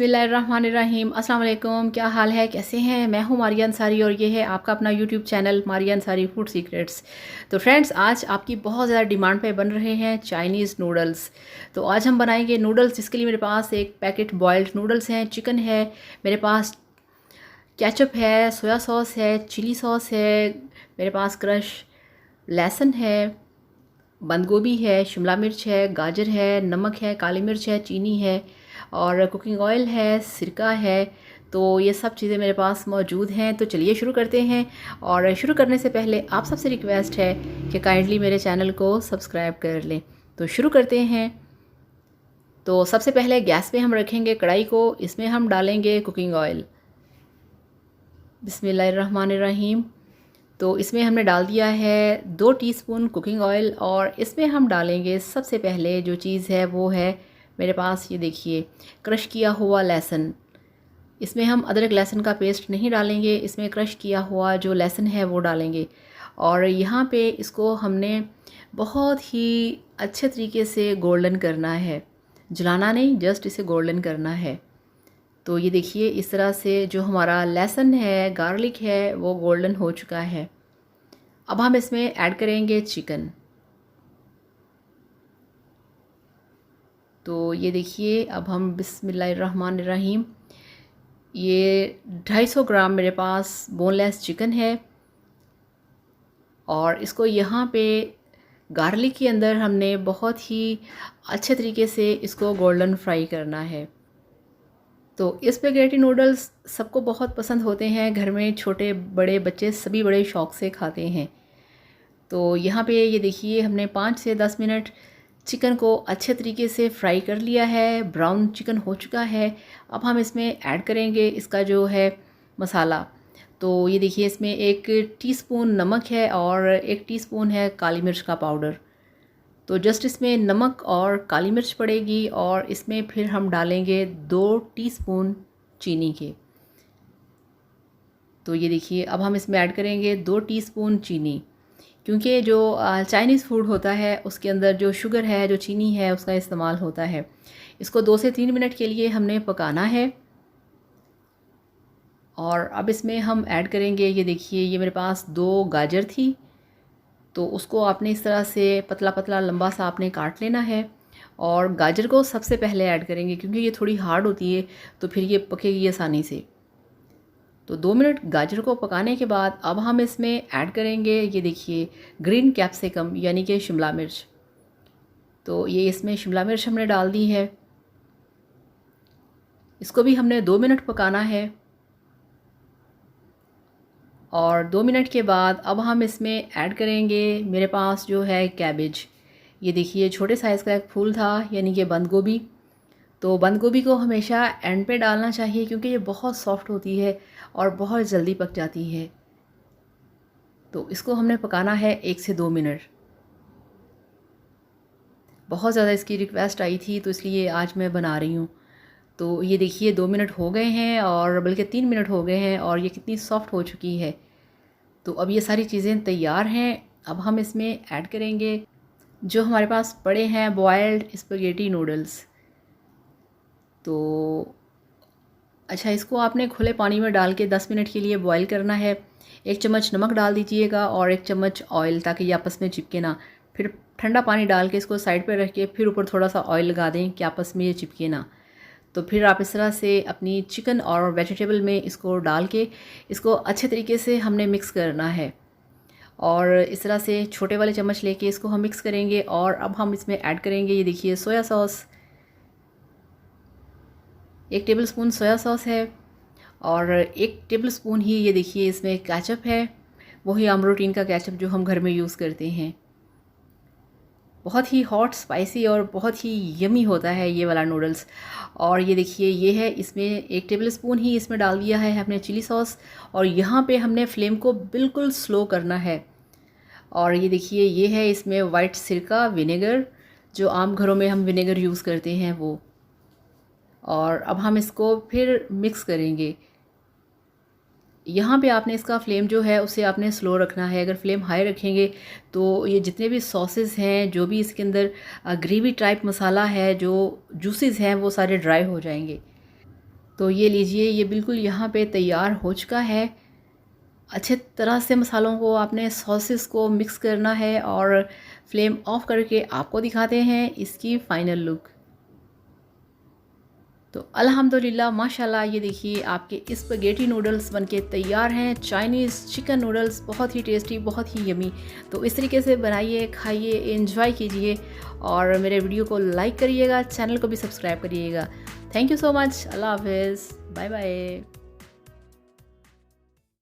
बिस्मिल्लाहिर्रहमानिर्रहीम। अस्सलाम वालेकुम। क्या हाल है, कैसे हैं? मैं हूं मारिया अंसारी और ये है आपका अपना YouTube channel Maria Ansari food secrets. तो फ्रेंड्स, आज आपकी बहुत ज़्यादा डिमांड पे बन रहे हैं चाइनीज़ नूडल्स। तो आज हम बनाएंगे नूडल्स। इसके लिए मेरे पास एक पैकेट बॉयल्ड नूडल्स हैं, चिकन है, मेरे पास केचप है, सोया सॉस है, चिली सॉस है, मेरे पास क्रश लहसुन है, बंद गोभी है, शिमला मिर्च है, गाजर है, नमक है, काली मिर्च है, चीनी है और कुकिंग ऑयल है, सिरका है। तो ये सब चीज़ें मेरे पास मौजूद हैं। तो चलिए शुरू करते हैं। और शुरू करने से पहले आप सबसे रिक्वेस्ट है कि काइंडली मेरे चैनल को सब्सक्राइब कर लें। तो शुरू करते हैं। तो सबसे पहले गैस पे हम रखेंगे कढ़ाई को। इसमें हम डालेंगे कुकिंग ऑयल। बिस्मिल्लाहिर्रहमानिर्रहीम। तो इसमें हमने डाल दिया है 2 टीस्पून कुकिंग ऑयल और इसमें हम डालेंगे सबसे पहले जो चीज़ है वो है मेरे पास, ये देखिए, क्रश किया हुआ लहसुन। इसमें हम अदरक लहसुन का पेस्ट नहीं डालेंगे, इसमें क्रश किया हुआ जो लहसुन है वो डालेंगे। और यहाँ पे इसको हमने बहुत ही अच्छे तरीके से गोल्डन करना है, जलाना नहीं, जस्ट इसे गोल्डन करना है। तो ये देखिए, इस तरह से जो हमारा लहसुन है, गार्लिक है, वो गोल्डन हो चुका है। अब हम इसमें ऐड करेंगे चिकन। तो ये देखिए, अब हम बिस्मिल्लाहिर्रहमानिर्रहीम, ये 250 ग्राम मेरे पास बोनलेस चिकन है और इसको यहाँ पे गार्लिक के अंदर हमने बहुत ही अच्छे तरीके से इसको गोल्डन फ्राई करना है। तो स्पेगेटी नूडल्स सबको बहुत पसंद होते हैं, घर में छोटे बड़े बच्चे सभी बड़े शौक़ से खाते हैं। तो यहाँ पे ये देखिए, हमने 5 से 10 मिनट चिकन को अच्छे तरीके से फ्राई कर लिया है, ब्राउन चिकन हो चुका है। अब हम इसमें ऐड करेंगे इसका जो है मसाला। तो ये देखिए, इसमें 1 टीस्पून नमक है और 1 टीस्पून है काली मिर्च का पाउडर। तो जस्ट इसमें नमक और काली मिर्च पड़ेगी और इसमें फिर हम डालेंगे 2 टीस्पून चीनी के। तो ये देखिए, अब हम इसमें ऐड करेंगे 2 टीस्पून चीनी, क्योंकि जो चाइनीज़ फूड होता है उसके अंदर जो शुगर है, जो चीनी है, उसका इस्तेमाल होता है। इसको 2 से 3 मिनट के लिए हमने पकाना है। और अब इसमें हम ऐड करेंगे, ये देखिए, ये मेरे पास 2 गाजर थी, तो उसको आपने इस तरह से पतला पतला लंबा सा आपने काट लेना है। और गाजर को सबसे पहले ऐड करेंगे क्योंकि ये थोड़ी हार्ड होती है, तो फिर ये पकेगी आसानी से। तो 2 मिनट गाजर को पकाने के बाद अब हम इसमें ऐड करेंगे, ये देखिए, ग्रीन कैप्सिकम यानी कि शिमला मिर्च। तो ये इसमें शिमला मिर्च हमने डाल दी है। इसको भी हमने 2 मिनट पकाना है। और 2 मिनट के बाद अब हम इसमें ऐड करेंगे मेरे पास जो है कैबेज। ये देखिए, छोटे साइज़ का एक फूल था, यानी कि बंद गोभी। तो बंद गोभी को हमेशा एंड पे डालना चाहिए क्योंकि ये बहुत सॉफ्ट होती है और बहुत जल्दी पक जाती है। तो इसको हमने पकाना है 1 से 2 मिनट। बहुत ज़्यादा इसकी रिक्वेस्ट आई थी तो इसलिए आज मैं बना रही हूँ। तो ये देखिए, 2 मिनट हो गए हैं और बल्कि 3 मिनट हो गए हैं और ये कितनी सॉफ्ट हो चुकी है। तो अब ये सारी चीज़ें तैयार हैं। अब हम इसमें ऐड करेंगे जो हमारे पास पड़े हैं बॉयल्ड स्पेगेटी नूडल्स। तो अच्छा, इसको आपने खुले पानी में डाल के 10 मिनट के लिए बॉईल करना है। 1 चम्मच नमक डाल दीजिएगा और 1 चम्मच ऑयल, ताकि ये आपस में चिपके ना। फिर ठंडा पानी डाल के इसको साइड पे रख के फिर ऊपर थोड़ा सा ऑयल लगा दें कि आपस में ये चिपके ना। तो फिर आप इस तरह से अपनी चिकन और वेजिटेबल में इसको डाल के इसको अच्छे तरीके से हमने मिक्स करना है। और इस तरह से छोटे वाले चम्मच लेके इसको हम मिक्स करेंगे। और अब हम इसमें ऐड करेंगे, ये देखिए, soya sauce. 1 tablespoon soya sauce है और 1 टेबलस्पून ही ये देखिए इसमें केचप है, वही अमरूटीन का केचप जो हम घर में यूज़ करते हैं। बहुत ही हॉट, स्पाइसी और बहुत ही यमी होता है ये वाला नूडल्स। और ये देखिए, ये है, इसमें 1 टेबलस्पून ही इसमें डाल दिया है हमने चिली सॉस। और यहाँ पे हमने फ्लेम को बिल्कुल स्लो करना है। और ये देखिए, ये है इसमें वाइट सिरका, विनेगर, जो आम घरों में हम विनेगर यूज़ करते हैं वो। और अब हम इसको फिर मिक्स करेंगे। यहाँ पे आपने इसका फ्लेम जो है उसे आपने स्लो रखना है। अगर फ्लेम हाई रखेंगे तो ये जितने भी सॉसेस हैं, जो भी इसके अंदर ग्रेवी टाइप मसाला है, जो जूसेस हैं, वो सारे ड्राई हो जाएंगे। तो ये लीजिए, ये बिल्कुल यहाँ पे तैयार हो चुका है। अच्छे तरह से मसालों को आपने सॉसेस को मिक्स करना है और फ्लेम ऑफ करके आपको दिखाते हैं इसकी फ़ाइनल लुक। तो अल्हम्दुलिल्लाह माशाल्लाह, ये देखिए आपके स्पैगेटी नूडल्स बनके तैयार हैं। चाइनीज़ चिकन नूडल्स बहुत ही टेस्टी, बहुत ही यमी। तो इस तरीके से बनाइए, खाइए, एंजॉय कीजिए और मेरे वीडियो को लाइक करिएगा, चैनल को भी सब्सक्राइब करिएगा। Thank you so much. अल्लाह हाफ़िज़। Bye bye.